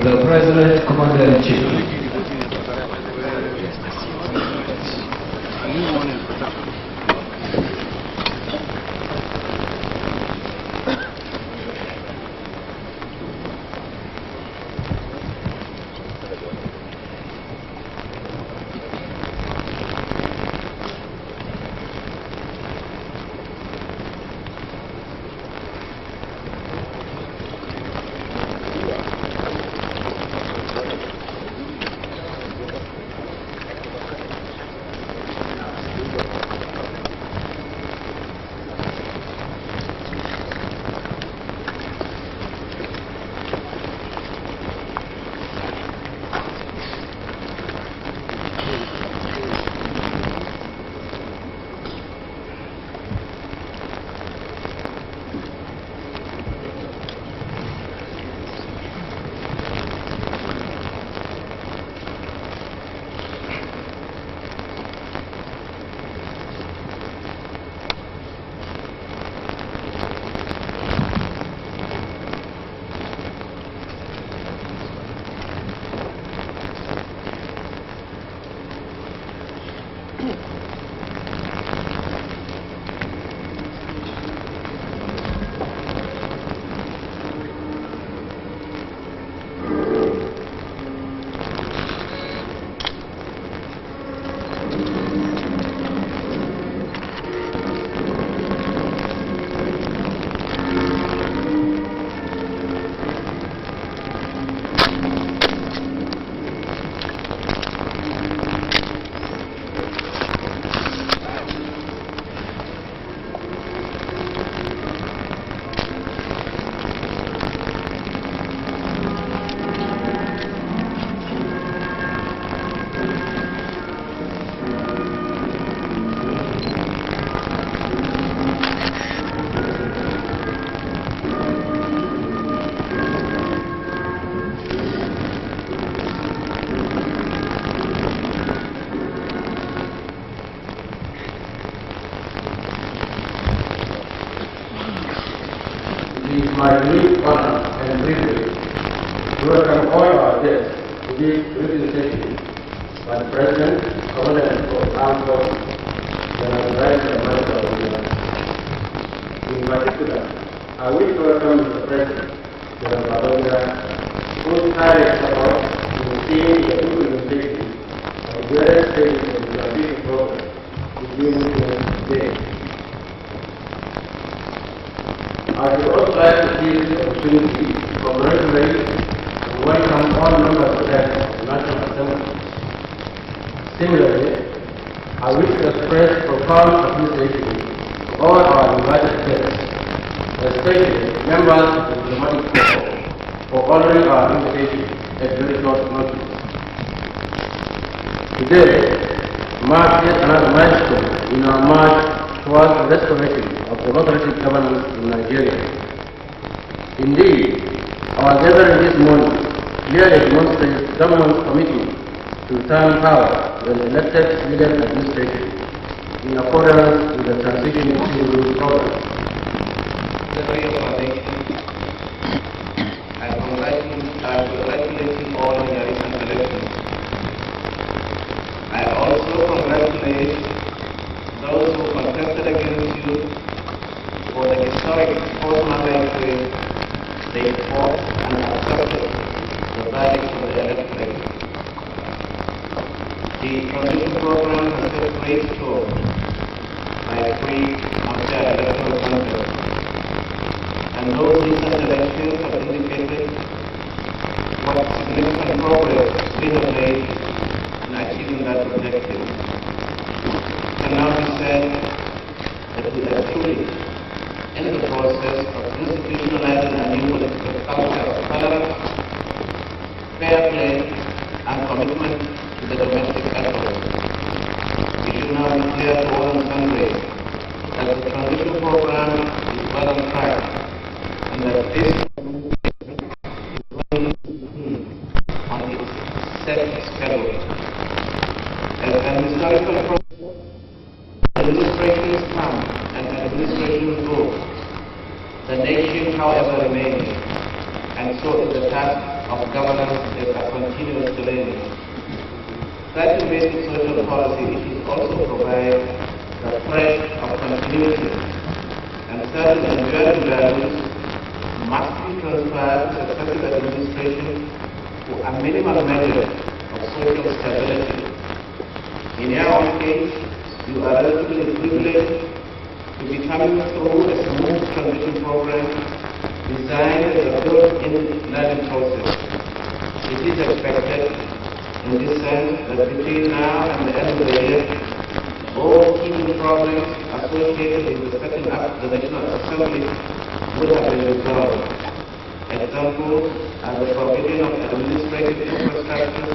The President, Commander-in-Chief. It is my great honor and privilege to welcome all our guests to this presentation by the President, Commandant of Armed Forces, General Director of Medical Organization. In particular, I wish to welcome Mr. President, General Babangida, whose tireless support in seeing the implementation of various stages of the transition program is being today. I would also like to seize this opportunity to congratulate and welcome all members of the National Assembly. Similarly, I wish to express profound appreciation to all our invited guests, especially members of the diplomatic corps, for honoring our invitation at very short notice. Today marks yet another milestone in our march towards the restoration of democratic governance in Nigeria. Indeed, our gathering this morning clearly demonstrates the government's commitment to return power to an elected civilian administration in accordance with the transition to civil program. I congratulate all the electorate. The transition program has set great store by free and fair electoral contest, and those recent elections have indicated what significant progress we have made in achieving that objective. It can now be said that we are truly in the process of institutionalizing a new political culture of tolerance, fair play, and commitment to the domestic effort. It should now be clear to all and sundry that the transition program is well on track and that this on its set schedule. As an historical process, administrations come and administrations go. The nation, however, remains, and so is the task of governance is a continuous journey. Such basic social policy issues also provide the thread of continuity, and certain enduring values must be transferred to successive administration to a minimal measure of social stability. In your own case, you are relatively privileged to be coming through a smooth transition program designed as a built-in learning process. It is expected, in this sense, that between now and the end of the year, all key problems associated with the setting up the National Assembly would have been resolved. Examples are the provision of administrative infrastructure,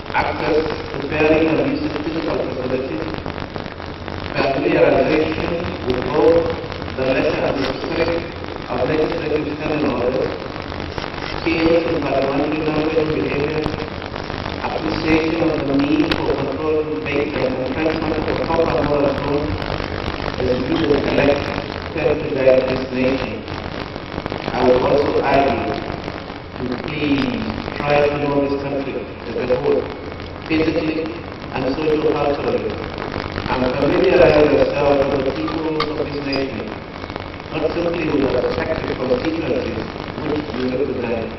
access to fairly conducive physical facilities, familiarization with both the letter and the spirit of legislative standing orders, skills in parliamentary language and behavior, appreciation of the need for control debate and entrenchment of proper moral tone as we will elect to guide this nation. I would also argue to please try to know this country as a whole, physically and socio-culturally, and familiarize yourself with the people of this nation, not simply with the respective constituencies which you represent.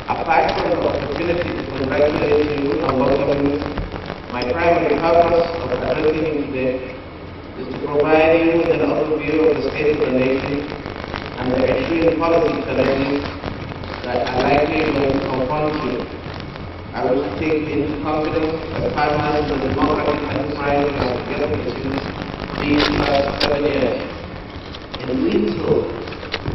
Apart from the opportunity to congratulate you and welcome you, my primary purpose of addressing you today is to provide you with an overview of the state of the nation and the extreme policy challenges that are likely going to confront you. I will take into confidence as partners in the democratic enterprise we have together pursued these past 7 years. In doing so,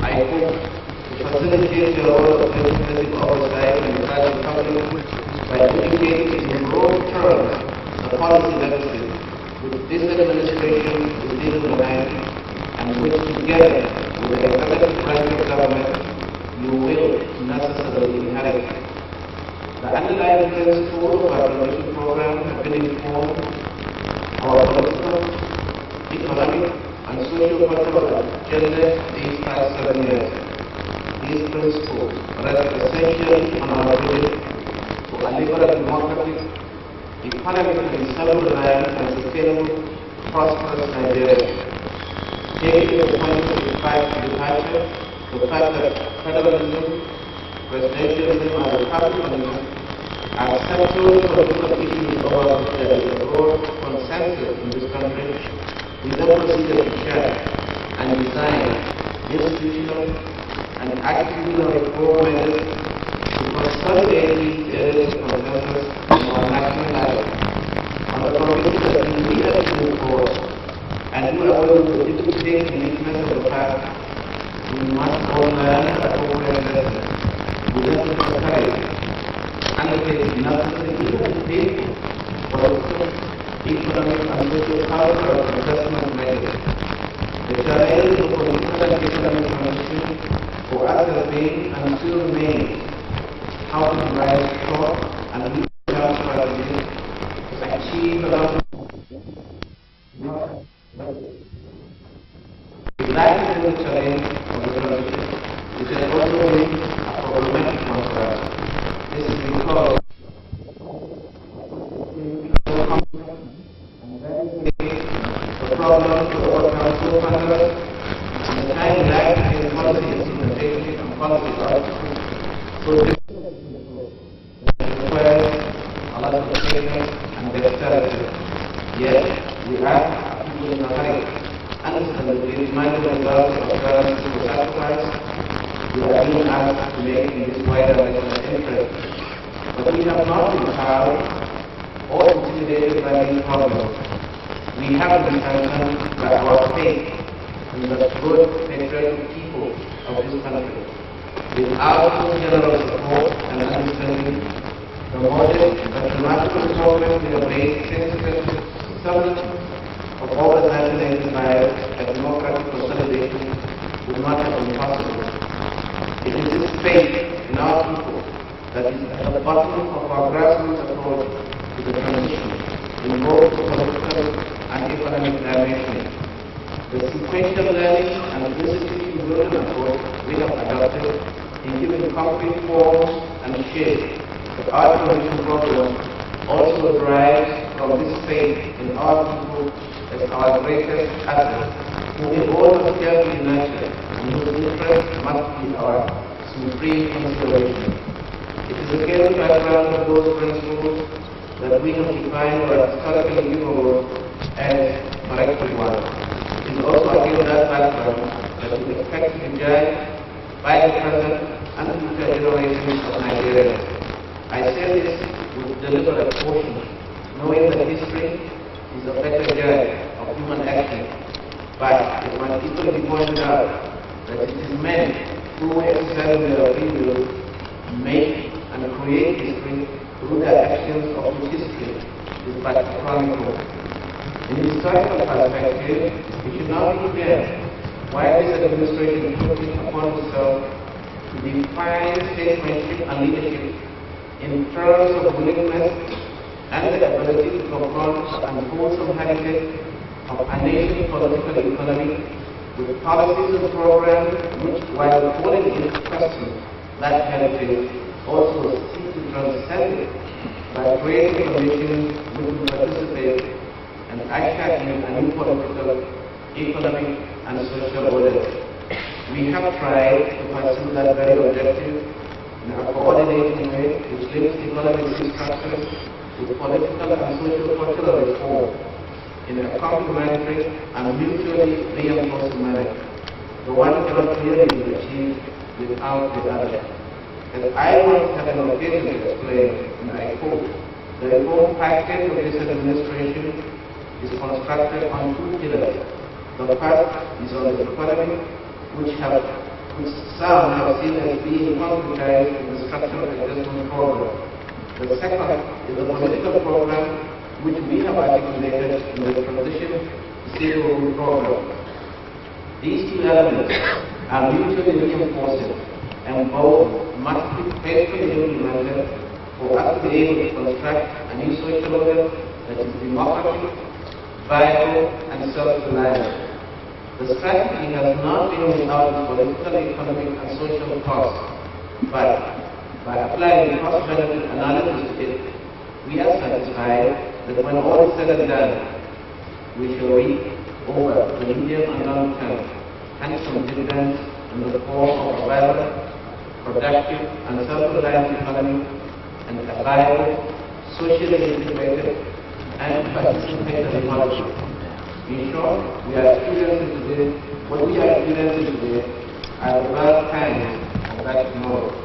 I hope to facilitate your role of legislative oversight in the Federal Republic by indicating in broad terms the policy deficit which this administration is leaving behind and which together with the executive branch of government you will necessarily inherit. The underlying principles of our transition program have been informed our political, economic, and socio-cultural agenda these past 7 years. These principles rest essentially on our vision for a liberal democratic, economically self-reliant and sustainable, prosperous Nigeria. Taking the point of departure, the fact that federalism, presidentialism, and republicanism are central political issues over which there is a broad consensus in this country, we then proceeded to share and design institutional and attitudinal reform measures to consolidate these areas of consensus in our national life on the provision that we need to move forward and do away with the difficult weakness of the past. We must all learn appropriate lessons. We must courage, undertake nothing even painful, political, economic, and socio-cultural adjustment measures. The challenge of political and economic transition for us has been and still remains how to devise short and medium-term strategies to achieve the that is the challenge of the transition, which has also been a problematic one for us. This is because the problem to overcome so fundamental and the time lag in policy implementation and policy outcomes so different. concentration and dexterity. Yet, we ask people in a hurry, understandably demanding results of parents who sacrifice we are being asked to make in this wider national interest. But we have not been cowed or intimidated by these problems. We have been strengthened by our faith in the good, patriotic people of this country. Without this general support and understanding, the modest but remarkable progress we have made since the establishment of all the 1985 and democratic consolidation would not have been possible. It is this faith in our people that is at the bottom of our grassroots approach to the transition in both political and economic dimensions. The sequential learning and discipline-driven approach we have adopted in giving concrete forms and shape to our transition program also derives from this faith in our people as our greatest asset, who we all must carefully nurture and whose interest must be our supreme consideration. It is against the background of those principles that we have defined our historically viewable as corrective ones. It is also against that background that we expect to be judged by the present and future generations of Nigerians. I say this with deliberate caution, knowing that history is a better judge of human action, but it must equally be pointed out that it is men who exercise their free will make and create history through their actions of which history is but a chronicle. In the historical perspective, it should not be clear why this administration took it upon itself to define statesmanship and leadership in terms of willingness and the ability to confront and wholesome heritage of a nation's political economy with policies and programs which, while calling into question that heritage, also seek to transcend it by creating conditions which will participate and usher in a new political, economic, and social order. We have tried to pursue that very objective in a coordinated way which links economic restructuring with political and social cultural reform in a complementary and mutually reinforcing manner. The one cannot clearly be achieved without the other. As I once had an occasion to explain, and I quote, the reform package of this administration is constructed on two pillars. The first is on the economy, which some have seen as being concretized in the structural adjustment program. The second is the political program, which we have articulated in the transition zero rule program. These two elements are mutually reinforcing, and both must be faithfully implemented for us to be able to construct a new social order that is democratic, viable, and self-reliant. The strategy has not been without political, economic, and social costs, but by applying cost-benefit analysis to it, we are satisfied that when all is said and done, we shall reap over the medium and long term handsome dividends in the form of a vibrant, productive, and self-reliant economy and a viable, socially integrated, and participatory economy. In short, we are experiencing today, what we are experiencing today are the first kinds of that tomorrow.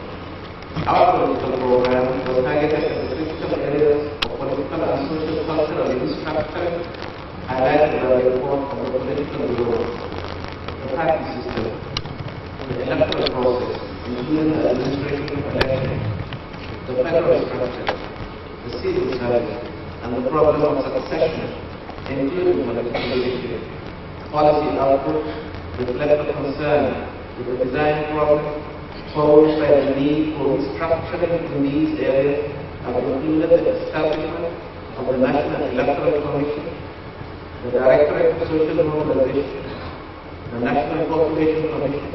Our political program was targeted at the critical areas of political and social cultural restructuring highlighted by the report of the political bureau, the party system, the electoral process, including the administration of elections, the federal structure, the civil service, and the problem of succession, including political leadership. Policy output reflect the concern with the design problem posed by the need for restructuring in these areas have included the establishment of the National Electoral Commission, the Directorate of Social Mobilization, the National Population Commission,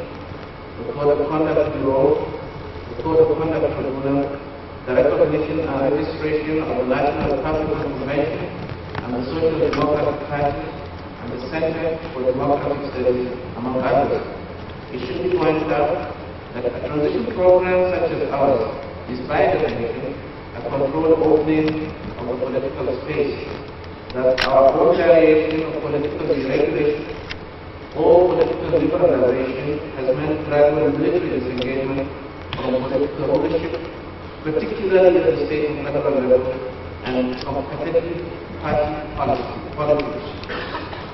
the Code of Conduct Bureau, the Code of Conduct Tribunal, the recognition and registration of the National Republican Convention, and the Social Democratic Party, and the Center for Democratic Studies, among others. It should be pointed out that a transition program such as ours is by definition a controlled opening of the political space, that our variation of political deregulation or political liberalization has meant gradual military disengagement from political ownership, particularly at the state and federal level, and competitive party politics.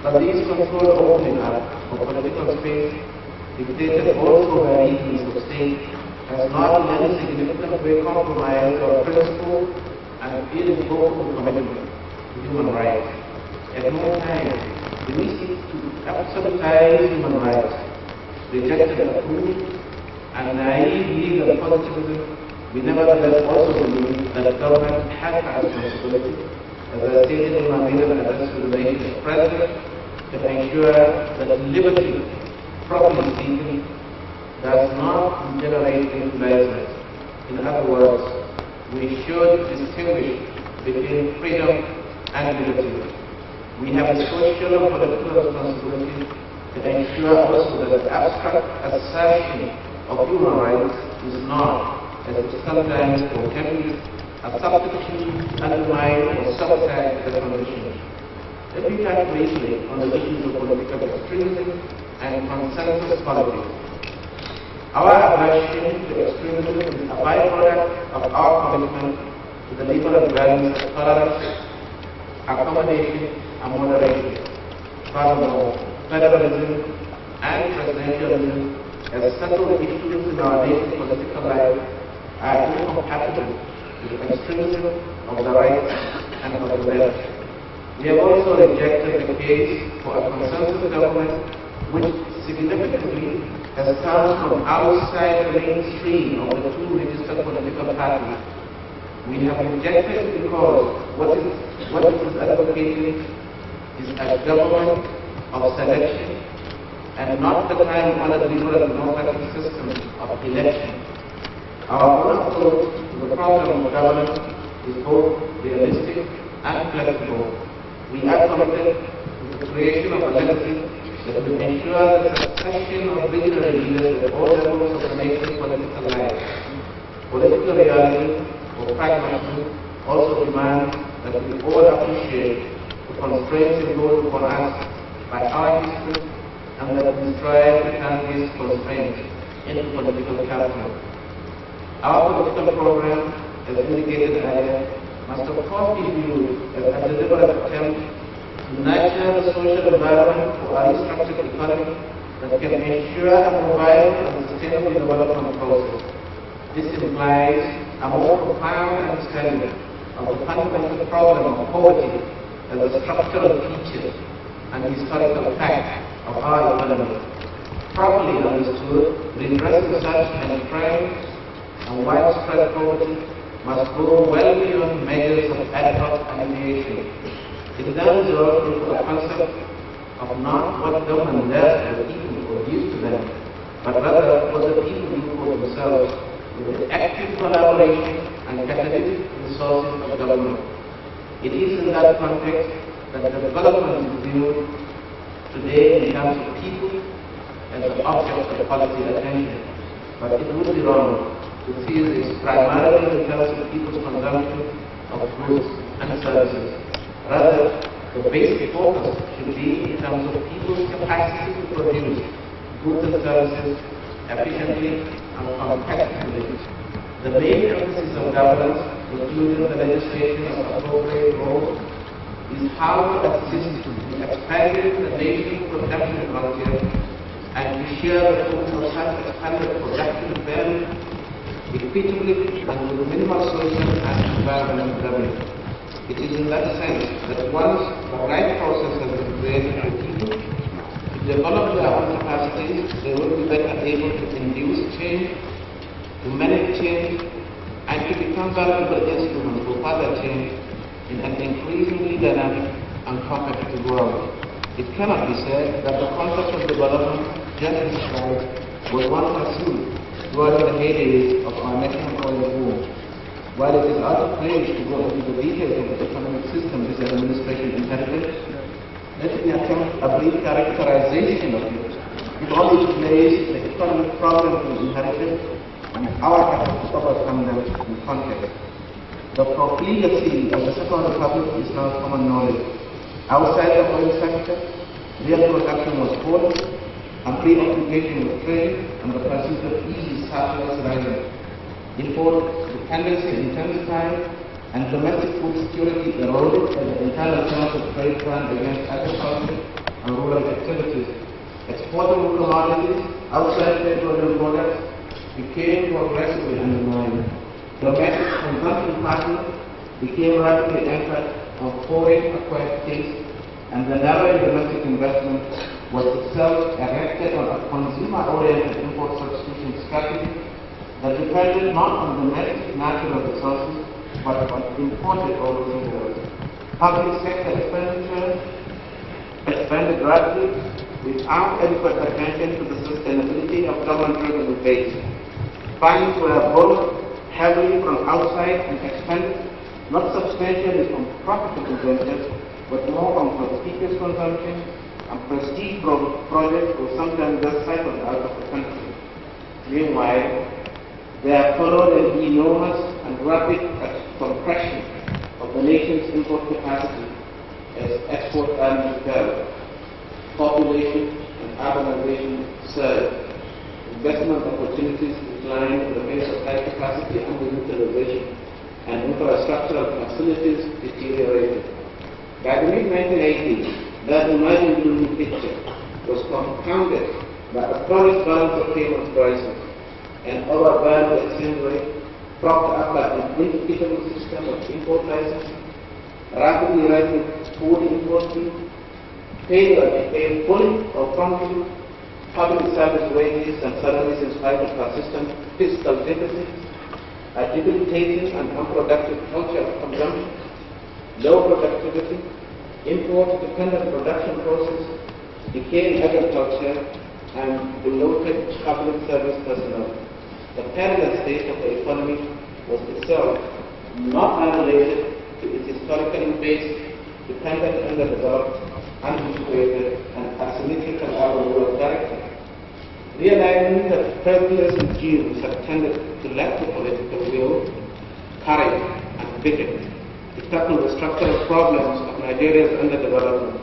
But these controlled opening up of political space, dictated also by reasons of state, has not in any significant way compromised our principle and irrevocable commitment to human rights. At no time do we seek to absolutize human rights, rejected approval, and naive legal positivism. We nevertheless also believe that the government has a responsibility, as I stated in my maiden address to the nation's president, to ensure that liberty, properly speaking, does not generate influences. In other words, we should distinguish between freedom and liberty. We have a social and political responsibility to ensure also that the abstract assertion of human rights is not, as it sometimes portrays, a substitute, undermine, or subtract the condition. Let me touch briefly on the issues of political extremism and consensus politics. Our aversion to extremism is a byproduct of our commitment to the liberal values of tolerance, accommodation, and moderation. Furthermore, federalism and presidentialism as central issues in our nation's political life are incompatible with extremism of the right and of the left. We have also rejected the case for a consensus government which significantly has come from outside the mainstream of the two registered political parties. We have rejected because what it is advocating is a government of selection and not the time-honored liberal democratic system of election. Our own approach to the problem of governance is both realistic and flexible. We are committed to the creation of a legacy that will ensure the succession of visionary leaders at all levels of the nation's political life. Political reality or pragmatism also demands that we all appreciate the constraints imposed upon us by our history and that we strive to turn these constraints into political capital. Our political program, as indicated earlier, must of course be viewed as a deliberate attempt to nurture the social environment for a restructured economy that can ensure a mobile and sustainable development process. This implies a more profound understanding of the fundamental problem of poverty as a structural feature and historical fact of our economy. Properly understood, redressing such entrenched and widespread poverty must go well beyond measures of ad hoc alleviation. It then results into a concept of not what government does to the people or gives to them, but rather what the people do for themselves with the active collaboration and catalytic resources of government. It is in that context that the development is viewed today in terms of people as the object of policy attention. But it would be wrong to see this primarily in terms of people's consumption of goods and services. Rather, the basic focus should be in terms of people's capacity to produce goods and services efficiently and competitively. The main emphasis of governance, including the legislation of appropriate roles, is how to assist in expanding the nation's production frontier and to share the fruits of such expanded production value equitably and with minimal social and environmental damage. It is in that sense that once the right process has been created for people to develop their own capacities, they will be better able to induce change, to manage change, and to become valuable instruments for further change in an increasingly dynamic and competitive world. It cannot be said that the concept of development just described was one pursued during the heydays of our national oil boom. While it is out of place to go into the details of the economic system this administration inherited, let me attempt a brief characterization of it, if only to place the economic problems we inherited and our efforts to overcome them in context. The profligacy of the Second Republic is now common knowledge. Outside the oil sector, real production was poor, and preoccupation with trade and the pursuit of easy surplus rising. Import dependency intensified, and domestic food security eroded as the internal terms of trade ran against agriculture and rural activities. Exportable commodities outside petroleum products became progressively undermined. Domestic consumption patterns became rapidly anchored on foreign acquired tastes, and the narrowing domestic investment was itself erected on a consumer-oriented import substitution strategy that depended not on domestic natural resources but on imported raw materials. Public sector expenditure expanded rapidly without adequate attention to the sustainability of government revenue base. Funds were borrowed heavily from outside and expended not substantially from profitable ventures, but more from prestigious consumption, and prestige projects were sometimes just cycled out of the country. Meanwhile, there followed an enormous and rapid compression of the nation's import capacity as export earnings fell. Population and urbanization surged. Investment opportunities declined in the face of high capacity underutilization, and infrastructural facilities deteriorated. By the mid-1980s, that emerging gloomy picture was compounded by a chronic balance of payments crisis, an overvalued exchange rate propped up by an inefficient system of import licensing, rapidly rising food import fees, failure to pay fully or promptly public service wages and salaries in spite of persistent fiscal deficits, a debilitating and unproductive culture of consumption, low productivity, import-dependent production process, decaying agriculture, and bloated public service personnel. The perilous state of the economy was itself not unrelated to its historically based, dependent, underdeveloped, unintegrated, and asymmetrical urban-rural character. Realizing that previous regimes had tended to lack the political will, courage, and vision to tackle the structural problems of Nigeria's underdevelopment,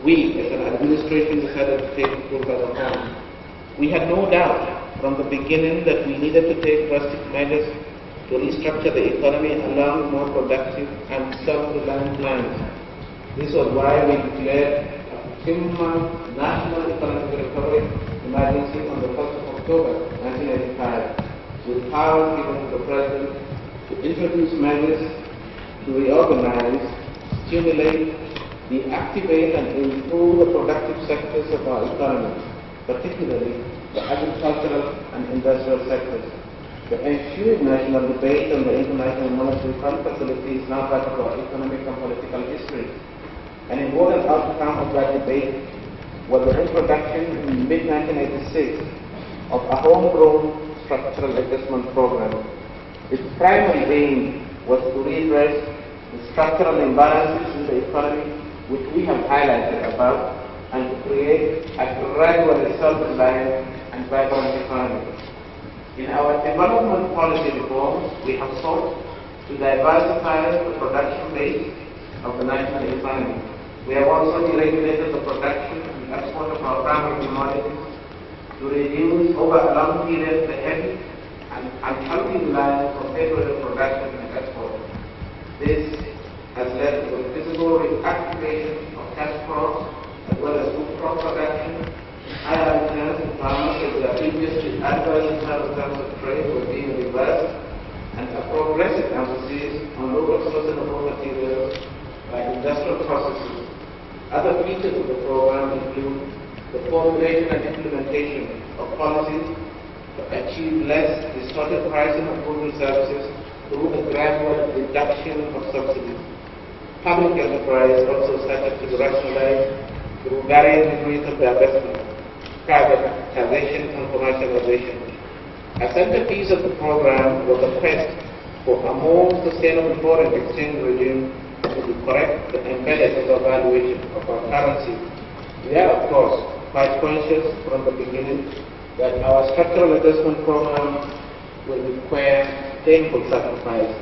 we, as an administration, decided to take the bull by the horn. We had no doubt from the beginning that we needed to take drastic measures to restructure the economy along more productive and self-reliant lines. This was why we declared a 15-month national economic recovery emergency on the 1st of October 1985, with powers given to the President to introduce measures to reorganize, stimulate, deactivate, and improve the productive sectors of our economy, particularly the agricultural and industrial sectors. The ensuing national debate on the International Monetary Fund facility is now part of our economic and political history. An important outcome of that debate was the introduction in mid-1986 of a homegrown structural adjustment program. Its primary aim was to redress the structural imbalances in the economy, which we have highlighted above, and to create a gradually self-reliant and vibrant economy. In our development policy reforms, we have sought to diversify the production base of the national economy. We have also deregulated the production and export of our primary commodities to reduce over a long period the heavy and unhealthy reliance on petroleum production and export. This has led to the physical reactivation of cash crops as well as food crop production, higher returns to farmers as their previously adverse internal terms of trade were being reversed, and a progressive emphasis on local sustainable materials like industrial processes. Other features of the program include the formulation and implementation of policies to achieve less distorted pricing of goods and services through the gradual reduction of subsidies. Public enterprise also started to rationalize through various degrees of divestment, privatization, and commercialization. A centerpiece of the program was the quest for a more sustainable foreign exchange regime to be correct and embedded in the valuation of our currency. We are, of course, quite conscious from the beginning that our structural adjustment program will require painful sacrifice.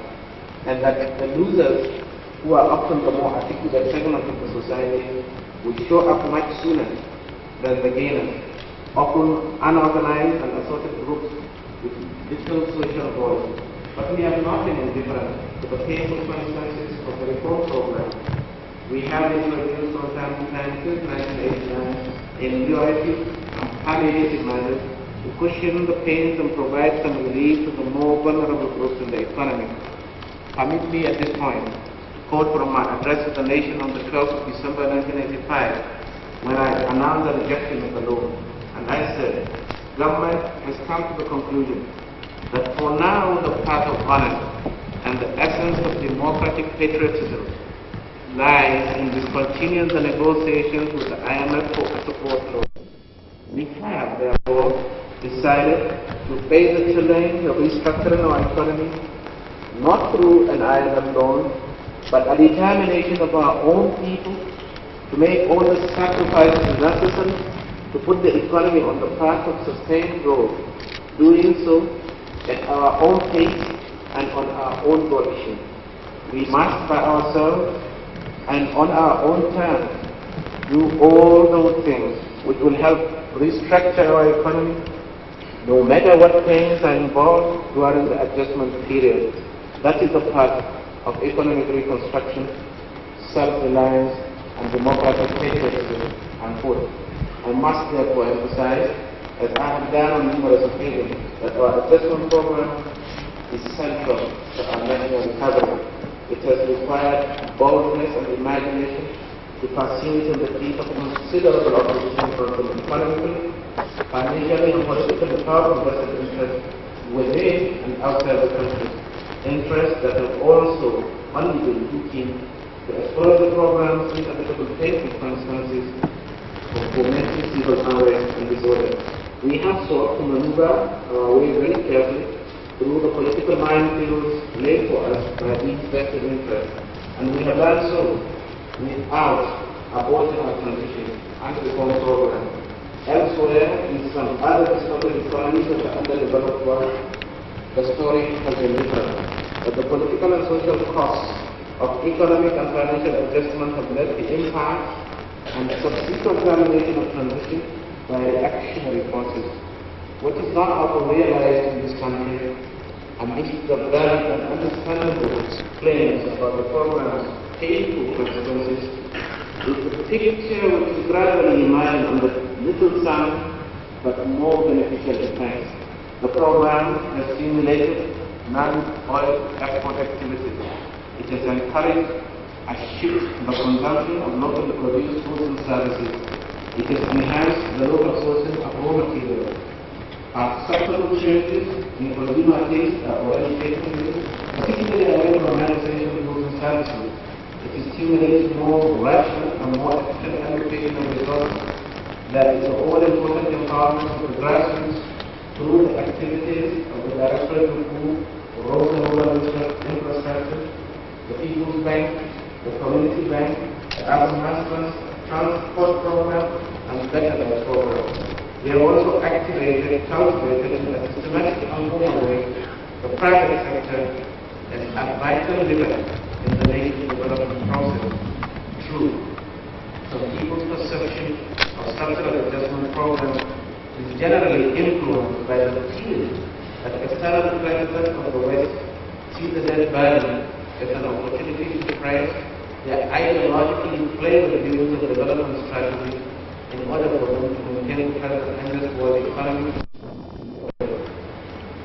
and that the losers, who are often the more articulate segment of the society, will show up much sooner than the gainers, often unorganized and assorted groups with little social voice. But we have not been indifferent to the painful consequences of the reform program. We have introduced from time to time since 1989 innovative and palliative measures to cushion the pains and provide some relief to the more vulnerable groups in the economy. Permit me at this point quote from my address to the nation on the 12th of December 1985, when I announced the rejection of the law. And I said, government has come to the conclusion that for now the path of honor and the essence of democratic patriotism lies in discontinuing the negotiations with the IMF for a support loan. We have, therefore, decided to face the challenge of restructuring our economy not through an IMF loan, but a determination of our own people to make all the sacrifices necessary to put the economy on the path of sustained growth, doing so at our own pace and on our own volition. We must by ourselves and on our own terms do all those things which will help restructure our economy, no matter what pains are involved during the adjustment period. That is the path of economic reconstruction, self-reliance, and democratic patriotism, unquote. I must therefore emphasize, as I have done on numerous occasions, that our adjustment program is central to our national recovery. It has required boldness and imagination to pursue it in the teeth of considerable opposition from economically, financially, and politically powerful vested interests within and outside the country. Interests that have also only been too keen to explore the program's inevitable painful consequences of fomenting civil unrest and disorder. We have sought to maneuver our way very carefully through the political minefields laid for us by these vested interests, and we have done so without aborting our transition and reform program. Elsewhere, in some other discovered economies of the underdeveloped world, the story has been different. But the political and social costs of economic and financial adjustment have led the impact and subsequent termination of transition by reactionary forces. What is not often realized in this country, amidst the valid and understandable claims about the program's painful consequences, is the picture which is gradually emerging on the little sum but more beneficial effects. The program has stimulated non-oil export activities. It has encouraged a shift in the consumption of locally produced goods and services. It has enhanced the local sourcing of raw materials. Acceptable changes in consumer taste are already taking place, particularly away from manufacturing goods and services. It is stimulating more rational and more efficient allocation of resources. There is an all-important empowerment of the grassroots through the activities of the Directorate of Food, Roads and Rural Infrastructure, the People's Bank, the Community Bank, the Urban Master Transport Program, and the Better Life Program. We have also activated, cultivated, in a systematic and ongoing way, the private sector as a vital lever in the nation's development process. True, some people's perception of structural adjustment programs is generally influenced by the feeling that external pressures of the West see the debt burden as an opportunity to price their ideologically flavored views of development strategy in order for them to maintain present endless world economy.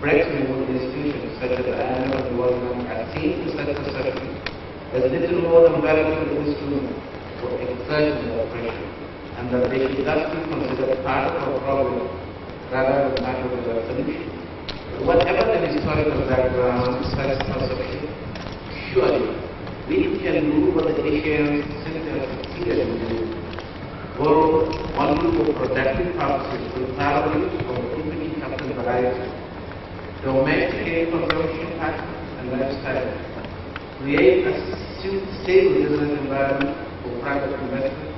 Breaking with institutions such as the IMF and the World Bank are seen to such perception as little more than valuable instruments for exerting their pressure, and that they should thus be considered part of our problem rather than part of the solution. Whatever the historical background to such perception, surely we can do what the Asians since they have succeeded in doing. Borrow only for productive purposes with parallel of the equity capital variety, domesticate consumption patterns and lifestyle, create a stable business environment for private investment,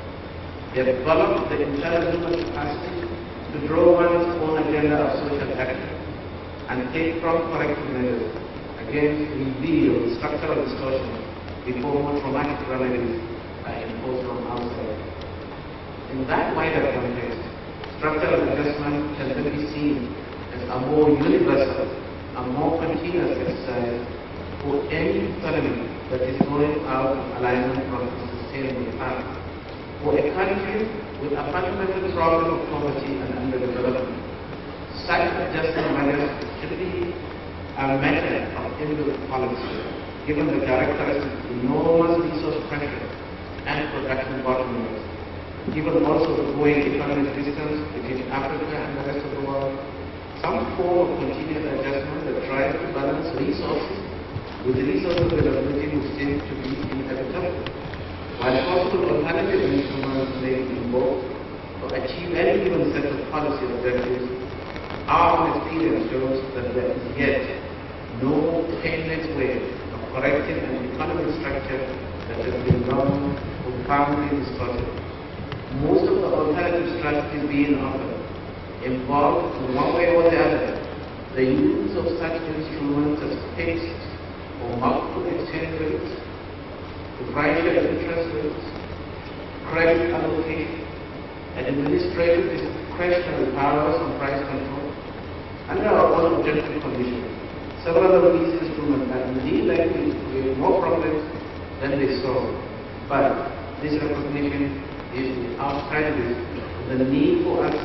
develop the internal human capacity to draw one's own agenda of social action, and take prompt corrective measures against reveal structural distortions before more traumatic remedies are imposed from outside. In that wider context, structural adjustment can then be seen as a more universal, a more continuous exercise for any economy that is going out of alignment from a sustainable path. For a country with a fundamental problem of poverty and underdevelopment, such adjustment measures should be a matter of inbuilt policy, given the characteristics of enormous resource pressure and production bottlenecks, given also the growing economic distance between Africa and the rest of the world. Some form of continuous adjustment that tries to balance resources with the resource availability would seem to be inevitable. While possible alternative instruments may be invoked to achieve any given set of policy objectives, our own experience shows that there is yet no painless way of correcting an economic structure that has been long profoundly distorted. Most of the alternative strategies being offered involve, in one way or the other, the use of such instruments as fixed or multiple exchange rates, differential interest rates, credit allocation, administrative discretionary powers on price control, under our own objective conditions. Several of these instruments are indeed likely to create more problems than they solve, but this recognition is outside this, the need for us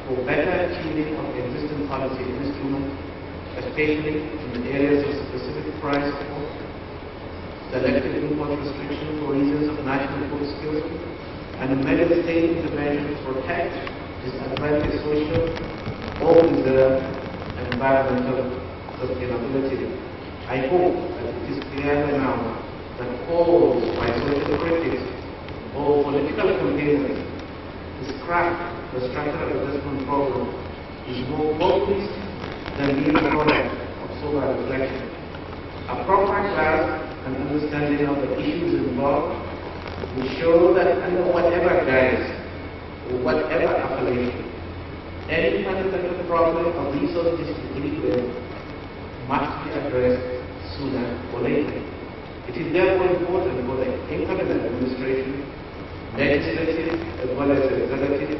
for better achieving of existing policy instruments, especially in the areas of specific price support, selective import restriction for reasons of national food security, and immediate state intervention to protect disadvantaged social or preserve environmental sustainability. I hope that it is clear now that calls by social critics or political campaigners to scrap the structural adjustment program is more populist than being a product of sober reflection. A proper grasp and understanding of the issues involved will show that under whatever guise or whatever appellation, any fundamental problem of resource distribution must be addressed sooner or later. It is therefore important for the incoming administration, legislative as well as executive,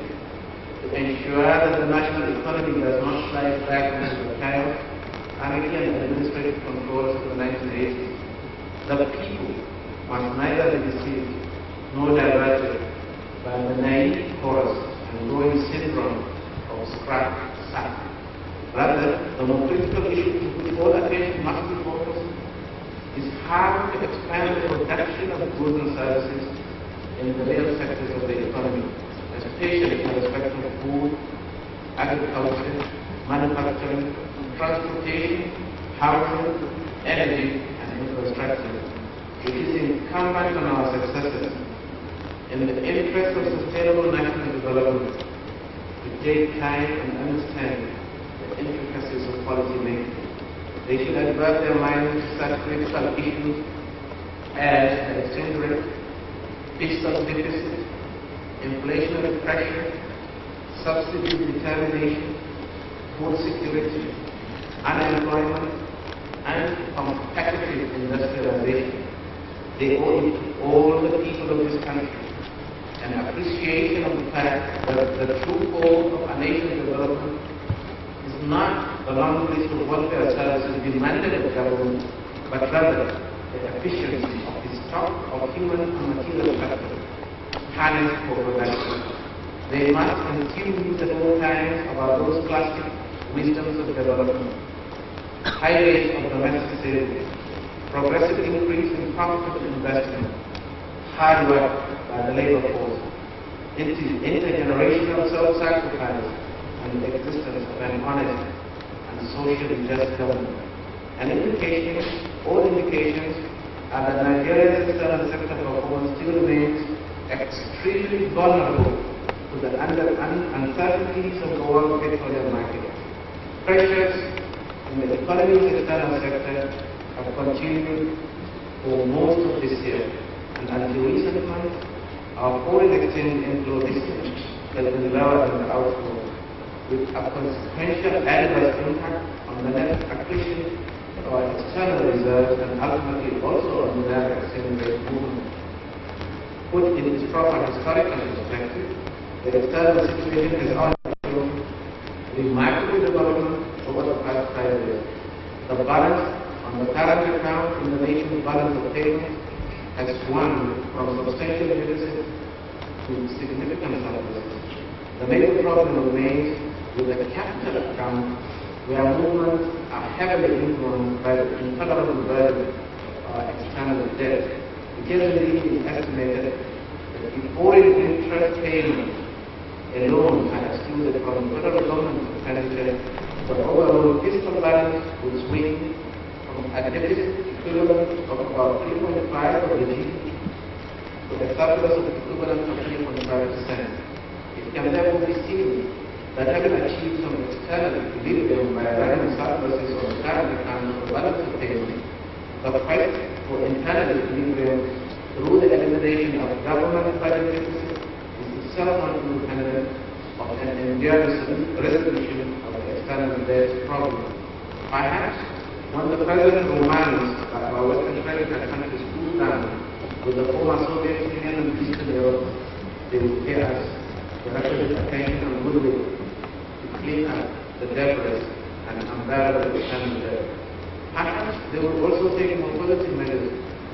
to ensure that the national economy does not slide back into the chaos, anarchy and administrative controls of the 1980s. The people must neither be deceived nor diverted by the naive chorus and growing syndrome of scrap sack. Rather, the more critical issue to which all attention must be focused is how to expand the production of goods and services in the various sectors of the economy, especially in respect of food, agriculture, manufacturing, transportation, housing, energy, and infrastructure. It is incumbent on our successors, in the interest of sustainable national development, to take time and understand the intricacies of policy making. They should divert their minds to such critical issues as the exchange rate, fiscal deficit, inflationary pressure, subsidy determination, food security, unemployment, and competitive industrialization. They owe it to all the people of this country an appreciation of the fact that the true goal of a nation's development is not the long list of welfare services demanded of government, but rather the efficiency of the stock of human and material capital harnessed for production. They must continue at all times about those classic wisdoms of development: high rates of domestic savings, progressive increase in profit investment, hard work by the labor force, intergenerational self-sacrifice, and the existence of an honest and socially just government. All indications are that Nigeria's external sector performance still remains extremely vulnerable to the uncertainties of the world petroleum market. Pressures in the economy's external sector have continued for most of this year, and until recent months, our foreign exchange inflow this year has been lower than the outflow, with a consequential adverse impact on the net accretion of our exchange external reserves and ultimately also on their exchange-based movement. Put in its proper historical perspective, the external situation has undergone remarkable development over the past 5 years. The balance on the current account in the nation's balance of payments has swung from substantial deficit to significant surplus. The major problem remains with the capital account, where movements are heavily influenced by the intolerable burden of external debt. It generally is estimated that the foreign interest payments alone are excluded from the federal government expenditure, the overall fiscal balance will swing from a deficit equivalent of about 3.5 of the GDP to a surplus of equivalent of 3.5%. It can therefore be seen that having achieved some external equilibrium by running surpluses on current accounts for balance of payments, the quest for internal equilibrium through the elimination of government budget deficits is itself not independent of an enduring resolution of the external debt problem. Perhaps when the present romance that our Western countries cool down with the former Soviet Union and Eastern Europe, they will pay us the requisite attention and goodwill to clean up the debris and unbearable external debt. Perhaps they will also take more positive measures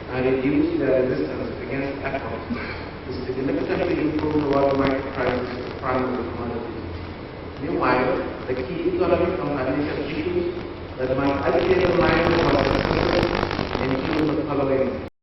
and reduce their resistance against efforts to significantly improve the world market prices of primary commodities. Meanwhile, the key economic and financial issues that must agitate the mind of our citizens include the following.